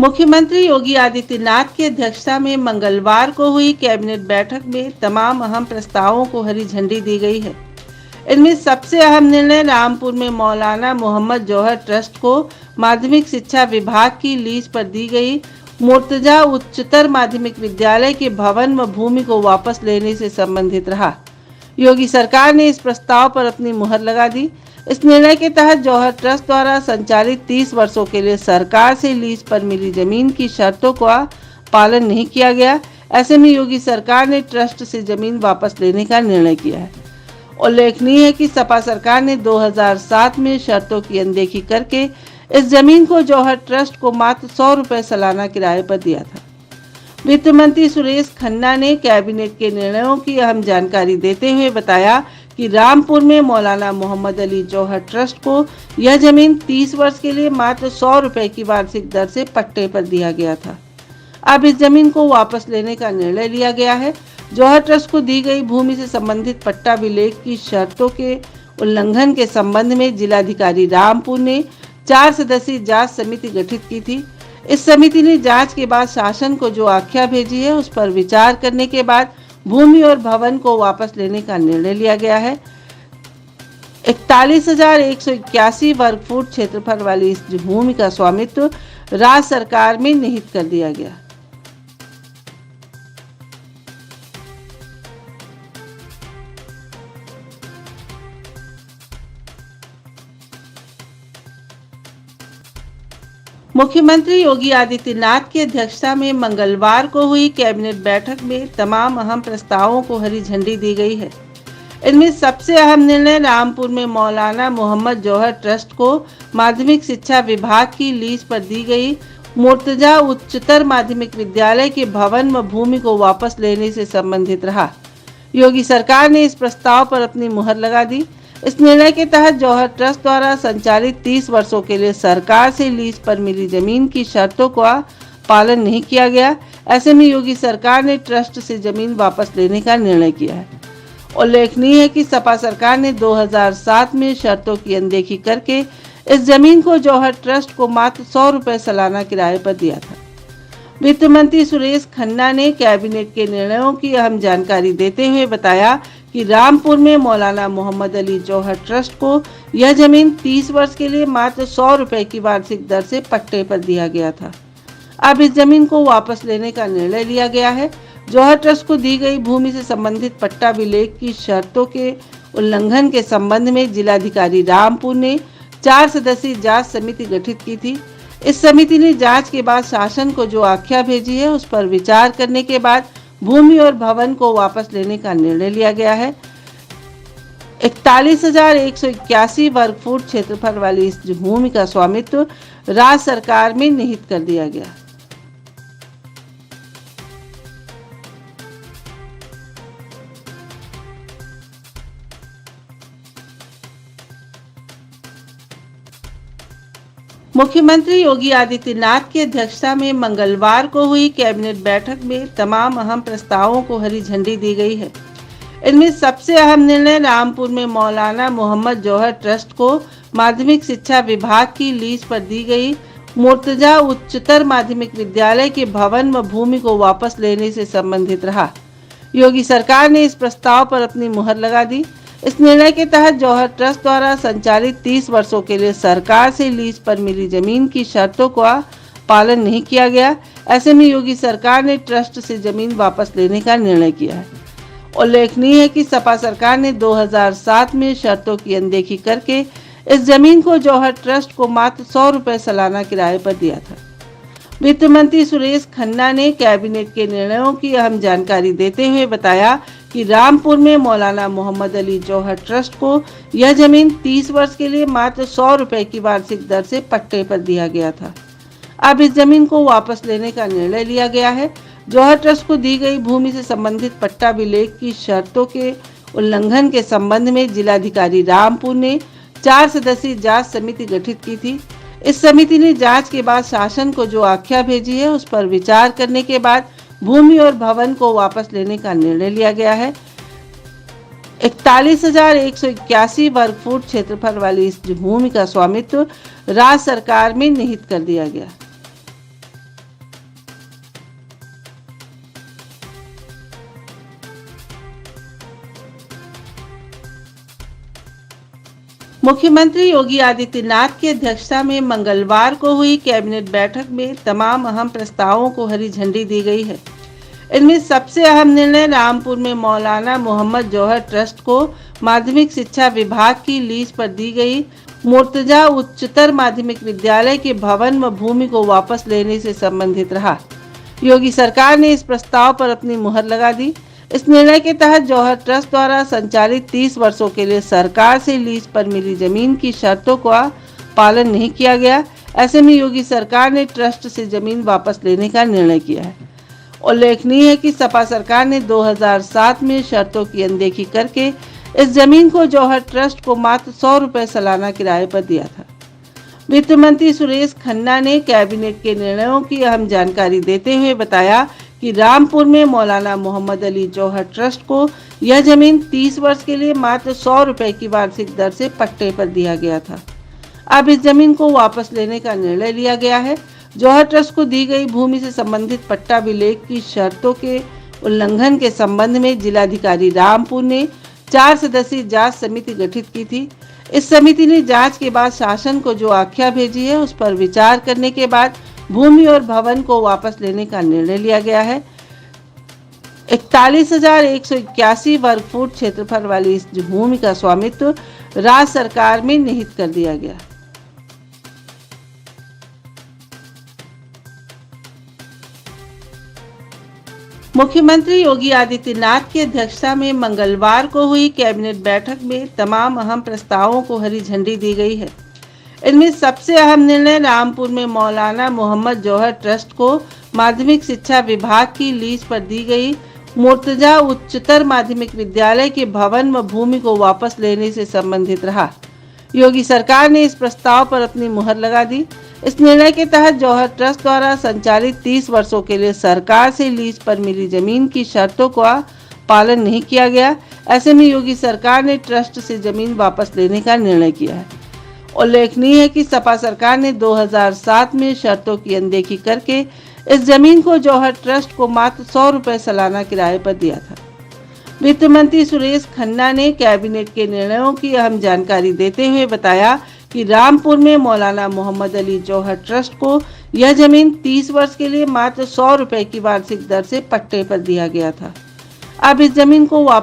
मुख्यमंत्री योगी आदित्यनाथ की अध्यक्षता में मंगलवार को हुई कैबिनेट बैठक में तमाम अहम प्रस्तावों को हरी झंडी दी गई है। इनमें सबसे अहम निर्णय रामपुर में मौलाना मोहम्मद जौहर ट्रस्ट को माध्यमिक शिक्षा विभाग की लीज पर दी गई मुर्तजा उच्चतर माध्यमिक विद्यालय के भवन व भूमि को वापस लेने से संबंधित रहा। योगी सरकार ने इस प्रस्ताव पर अपनी मुहर लगा दी। इस निर्णय के तहत जौहर ट्रस्ट द्वारा संचालित 30 वर्षों के लिए सरकार से लीज पर मिली जमीन की शर्तों का पालन नहीं किया गया। ऐसे में योगी सरकार ने ट्रस्ट से जमीन वापस लेने का निर्णय किया है। उल्लेखनीय है कि सपा सरकार ने 2007 में शर्तों की अनदेखी करके इस जमीन को जौहर ट्रस्ट को मात्र 100 रुपए सालाना किराए पर दिया था। वित्त मंत्री सुरेश खन्ना ने कैबिनेट के निर्णयों की अहम जानकारी देते हुए बताया कि रामपुर में मौलाना मोहम्मद अली जौहर ट्रस्ट को यह जमीन 30 वर्ष के लिए मात्र 100 रुपए की वार्षिक दर से पट्टे पर दिया गया था। अब इस जमीन को वापस लेने का निर्णय लिया गया है। जौहर ट्रस्ट को दी गई भूमि से संबंधित पट्टा विलेख की शर्तों के उल्लंघन के संबंध में जिलाधिकारी रामपुर ने 4 सदस्यीय जांच समिति गठित की थी। इस समिति ने जांच के बाद शासन को जो आख्या भेजी है उस पर विचार करने के बाद भूमि और भवन को वापस लेने का निर्णय लिया गया है। 41,181 वर्ग फुट क्षेत्रफल वाली इस भूमि का स्वामित्व राज्य सरकार में निहित कर दिया गया। मुख्यमंत्री योगी आदित्यनाथ की अध्यक्षता में मंगलवार को हुई कैबिनेट बैठक में तमाम अहम प्रस्तावों को हरी झंडी दी गई है। इनमें सबसे अहम निर्णय रामपुर में मौलाना मोहम्मद जौहर ट्रस्ट को माध्यमिक शिक्षा विभाग की लीज पर दी गई मुर्तजा उच्चतर माध्यमिक विद्यालय के भवन व भूमि को वापस लेने से संबंधित रहा। योगी सरकार ने इस प्रस्ताव पर अपनी मुहर लगा दी। इस निर्णय के तहत जौहर ट्रस्ट द्वारा संचालित 30 वर्षों के लिए सरकार से लीज पर मिली जमीन की शर्तों का पालन नहीं किया गया। ऐसे में योगी सरकार ने ट्रस्ट से जमीन वापस लेने का निर्णय किया है। उल्लेखनीय है कि सपा सरकार ने 2007 में शर्तों की अनदेखी करके इस जमीन को जौहर ट्रस्ट को मात्र 100 रुपए सालाना किराए पर दिया था। वित्त मंत्री सुरेश खन्ना ने कैबिनेट के निर्णयों की अहम जानकारी देते हुए बताया कि रामपुर में मौलाना मोहम्मद अली जौहर ट्रस्ट को यह जमीन 30 वर्ष के लिए मात्र 100 रुपए की वार्षिक दर से पट्टे पर दिया गया था। अब इस जमीन को वापस लेने का निर्णय लिया गया है। जौहर ट्रस्ट को दी गई भूमि से संबंधित पट्टा विलेख की शर्तों के उल्लंघन के संबंध में जिलाधिकारी रामपुर ने 4 सदस्यीय जांच समिति गठित की थी। इस समिति ने जांच के बाद शासन को जो आख्या भेजी है उस पर विचार करने के बाद भूमि और भवन को वापस लेने का निर्णय लिया गया है। 41,181 वर्ग फुट क्षेत्रफल वाली इस भूमि का स्वामित्व राज्य सरकार में निहित कर दिया गया। मुख्यमंत्री योगी आदित्यनाथ की अध्यक्षता में मंगलवार को हुई कैबिनेट बैठक में तमाम अहम प्रस्तावों को हरी झंडी दी गई है। इनमें सबसे अहम निर्णय रामपुर में मौलाना मोहम्मद जौहर ट्रस्ट को माध्यमिक शिक्षा विभाग की लीज पर दी गई मुर्तजा उच्चतर माध्यमिक विद्यालय के भवन व भूमि को वापस लेने से संबंधित रहा। योगी सरकार ने इस प्रस्ताव पर अपनी मुहर लगा दी। इस निर्णय के तहत जौहर ट्रस्ट द्वारा संचालित 30 वर्षों के लिए सरकार से लीज पर मिली जमीन की शर्तों का पालन नहीं किया गया। ऐसे में योगी सरकार ने ट्रस्ट से जमीन वापस लेने का निर्णय किया है। उल्लेखनीय है कि सपा सरकार ने 2007 में शर्तों की अनदेखी करके इस जमीन को जौहर ट्रस्ट को मात्र 100 रुपए सालाना किराए पर दिया था। वित्त मंत्री सुरेश खन्ना ने कैबिनेट के निर्णयों की अहम जानकारी देते हुए बताया कि रामपुर में मौलाना मोहम्मद अली जौहर ट्रस्ट को यह जमीन 30 वर्ष के लिए मात्र 100 रुपए की वार्षिक दर से पट्टे पर दिया गया था। अब इस जमीन को वापस लेने का निर्णय लिया गया है। जौहर ट्रस्ट को दी गई भूमि से संबंधित पट्टा विलेख की शर्तों के उल्लंघन के संबंध में जिलाधिकारी रामपुर ने 4 सदस्यीय जांच समिति गठित की थी। इस समिति ने जांच के बाद शासन को जो आख्या भेजी है उस पर विचार करने के बाद भूमि और भवन को वापस लेने का निर्णय लिया गया है। 41,181 वर्ग फुट क्षेत्रफल वाली इस भूमि का स्वामित्व राज्य सरकार में निहित कर दिया गया। मुख्यमंत्री योगी आदित्यनाथ की अध्यक्षता में मंगलवार को हुई कैबिनेट बैठक में तमाम अहम प्रस्तावों को हरी झंडी दी गई है। इनमें सबसे अहम निर्णय रामपुर में मौलाना मोहम्मद जौहर ट्रस्ट को माध्यमिक शिक्षा विभाग की लीज पर दी गई मुर्तजा उच्चतर माध्यमिक विद्यालय के भवन व भूमि को वापस लेने से संबंधित रहा। योगी सरकार ने इस प्रस्ताव पर अपनी मुहर लगा दी। इस निर्णय के तहत जौहर ट्रस्ट द्वारा संचालित 30 वर्षों के लिए सरकार से लीज पर मिली जमीन की शर्तों का पालन नहीं किया गया। ऐसे में योगी सरकार ने ट्रस्ट से जमीन वापस लेने का निर्णय किया है। उल्लेखनीय है कि सपा सरकार ने 2007 में शर्तों की अनदेखी करके इस जमीन को जौहर ट्रस्ट को मात्र 100 रुपए सालाना किराए पर दिया था। वित्त मंत्री सुरेश खन्ना ने कैबिनेट के निर्णयों की अहम जानकारी देते हुए बताया कि रामपुर में मौलाना मोहम्मद अली जौहर ट्रस्ट को यह जमीन 30 वर्ष के लिए मात्र 100 रुपए की वार्षिक दर से पट्टे पर दिया गया था। अब इस जमीन को वापस लेने का निर्णय लिया गया है। जौहर ट्रस्ट को दी गई भूमि से संबंधित पट्टा विलेख की शर्तों के उल्लंघन के संबंध में जिलाधिकारी रामपुर ने 4 सदस्यीय जांच समिति गठित की थी। इस समिति ने जांच के बाद शासन को जो आख्या भेजी है उस पर विचार करने के बाद भूमि और भवन को वापस लेने का निर्णय लिया गया है। 41,181 वर्ग फुट क्षेत्रफल वाली इस भूमि का स्वामित्व राज्य सरकार में निहित कर दिया गया। मुख्यमंत्री योगी आदित्यनाथ की अध्यक्षता में मंगलवार को हुई कैबिनेट बैठक में तमाम अहम प्रस्तावों को हरी झंडी दी गई है। इनमें सबसे अहम निर्णय रामपुर में मौलाना मोहम्मद जौहर ट्रस्ट को माध्यमिक शिक्षा विभाग की लीज पर दी गई मुर्तजा उच्चतर माध्यमिक विद्यालय के भवन व भूमि को वापस लेने से संबंधित रहा। योगी सरकार ने इस प्रस्ताव पर अपनी मुहर लगा दी। इस निर्णय के तहत जौहर ट्रस्ट द्वारा संचालित 30 वर्षों के लिए सरकार से लीज पर मिली जमीन की शर्तों का पालन नहीं किया गया। ऐसे में योगी सरकार ने ट्रस्ट से जमीन वापस लेने का निर्णय किया है। उल्लेखनीय है कि सपा सरकार ने 2007 में शर्तों की अनदेखी करके इस जमीन को जौहर ट्रस्ट को मात्र 100 रुपए सालाना किराए पर दिया था। वित्त मंत्री सुरेश खन्ना ने कैबिनेट के निर्णयों की अहम जानकारी देते हुए बताया कि रामपुर में मौलाना मोहम्मद अली जौहर ट्रस्ट को यह जमीन 30 वर्ष के लिए मात्र 100 रुपए की वार्षिक दर से पट्टे पर दिया गया था। अब इस जमीन को